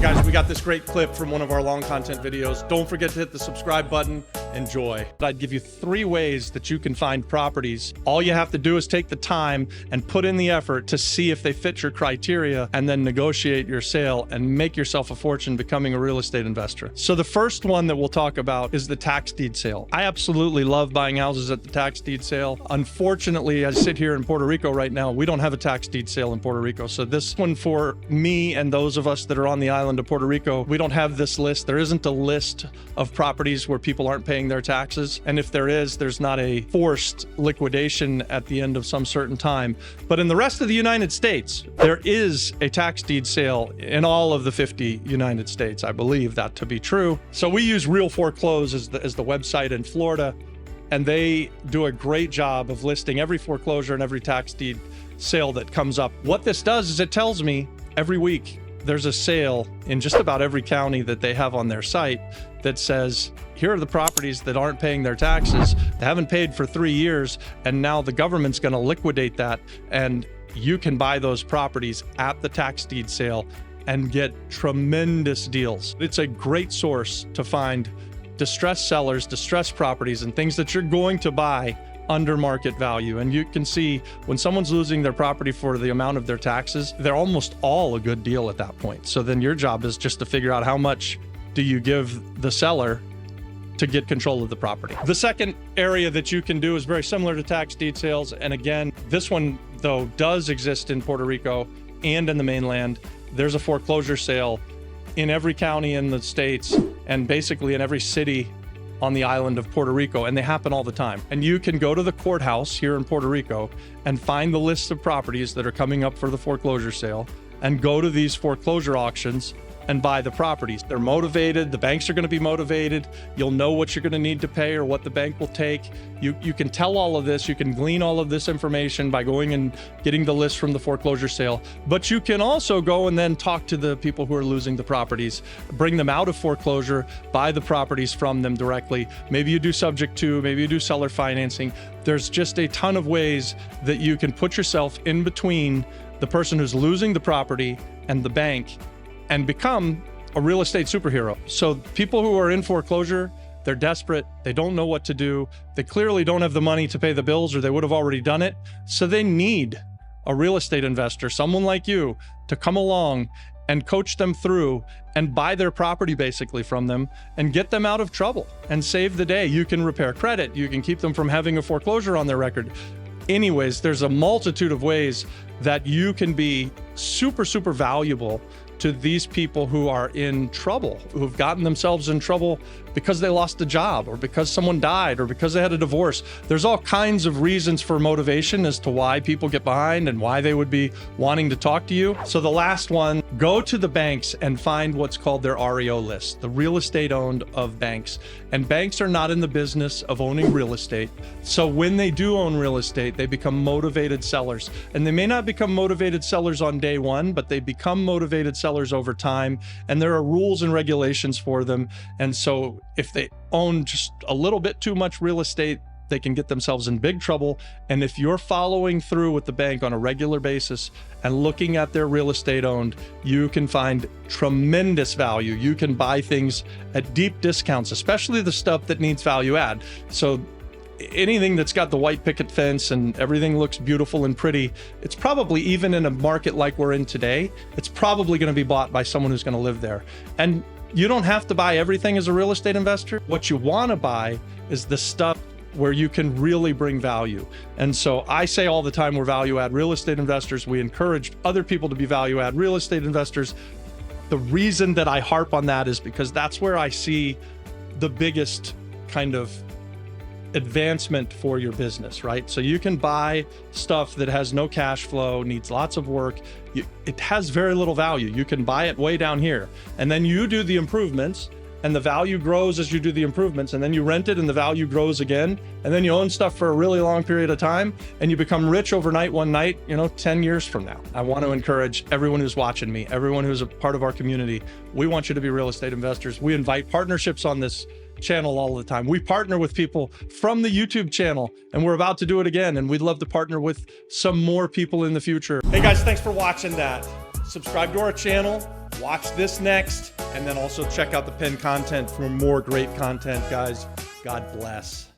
guys, we got this great clip from one of our long content videos. Don't forget to hit the subscribe button. Enjoy. I'd give you 3 ways that you can find properties. All you have to do is take the time and put in the effort to see if they fit your criteria, and then negotiate your sale and make yourself a fortune becoming a real estate investor. So the first one that we'll talk about is the tax deed sale. I absolutely love buying houses at the tax deed sale. Unfortunately, as I sit here in Puerto Rico right now, we don't have a tax deed sale in Puerto Rico. So this one for me and those of us that are on the island of Puerto Rico, we don't have this list. There isn't a list of properties where people aren't paying their taxes. And if there is, there's not a forced liquidation at the end of some certain time. But in the rest of the United States, there is a tax deed sale in all of the 50 United States. I believe that to be true. So we use Real Foreclose as the website in Florida, and they do a great job of listing every foreclosure and every tax deed sale that comes up. What this does is it tells me every week there's a sale in just about every county that they have on their site that says, here are the properties that aren't paying their taxes. They haven't paid for 3 years, and now the government's going to liquidate that, and you can buy those properties at the tax deed sale and get tremendous deals. It's a great source to find distressed sellers, distressed properties, and things that you're going to buy under market value. And you can see when someone's losing their property for the amount of their taxes, they're almost all a good deal at that point. So then your job is just to figure out how much do you give the seller to get control of the property. The second area that you can do is very similar to tax deed sales. And again, this one though does exist in Puerto Rico and in the mainland. There's a foreclosure sale in every county in the States and basically in every city on the island of Puerto Rico, and they happen all the time. And you can go to the courthouse here in Puerto Rico and find the list of properties that are coming up for the foreclosure sale and go to these foreclosure auctions and buy the properties. They're motivated. The banks are going to be motivated. You'll know what you're going to need to pay or what the bank will take. You can tell all of this. You can glean all of this information by going and getting the list from the foreclosure sale. But you can also go and then talk to the people who are losing the properties, bring them out of foreclosure, buy the properties from them directly. Maybe you do subject to, maybe you do seller financing. There's just a ton of ways that you can put yourself in between the person who's losing the property and the bank and become a real estate superhero. So people who are in foreclosure, they're desperate. They don't know what to do. They clearly don't have the money to pay the bills, or they would have already done it. So they need a real estate investor, someone like you, to come along and coach them through and buy their property basically from them and get them out of trouble and save the day. You can repair credit. You can keep them from having a foreclosure on their record. Anyways, there's a multitude of ways that you can be super, super valuable to these people who are in trouble, who've gotten themselves in trouble because they lost a job or because someone died or because they had a divorce. There's all kinds of reasons for motivation as to why people get behind and why they would be wanting to talk to you. So the last one, go to the banks and find what's called their REO list, the real estate owned of banks. And banks are not in the business of owning real estate. So when they do own real estate, they become motivated sellers. And they may not become motivated sellers on day one, but they become motivated sellers over time. And there are rules and regulations for them. And so if they own just a little bit too much real estate, they can get themselves in big trouble. And if you're following through with the bank on a regular basis and looking at their real estate owned, you can find tremendous value. You can buy things at deep discounts, especially the stuff that needs value add. So anything that's got the white picket fence and everything looks beautiful and pretty, it's probably, even in a market like we're in today, it's probably going to be bought by someone who's going to live there. And you don't have to buy everything as a real estate investor. What you want to buy is the stuff where you can really bring value. And so I say all the time, we're value add real estate investors. We encourage other people to be value add real estate investors. The reason that I harp on that is because that's where I see the biggest kind of advancement for your business, right? So you can buy stuff that has no cash flow, needs lots of work. It has very little value. You can buy it way down here, and then you do the improvements, and the value grows as you do the improvements, and then you rent it and the value grows again, and then you own stuff for a really long period of time, and you become rich overnight one night, 10 years from now. I want to encourage everyone who's watching me, everyone who's a part of our community, we want you to be real estate investors. We invite partnerships on this channel all the time. We partner with people from the YouTube channel, and we're about to do it again, and we'd love to partner with some more people in the future. Hey guys, thanks for watching that. subscribe to our channel, watch this next, and then also check out the pinned content for more great content, guys. God bless.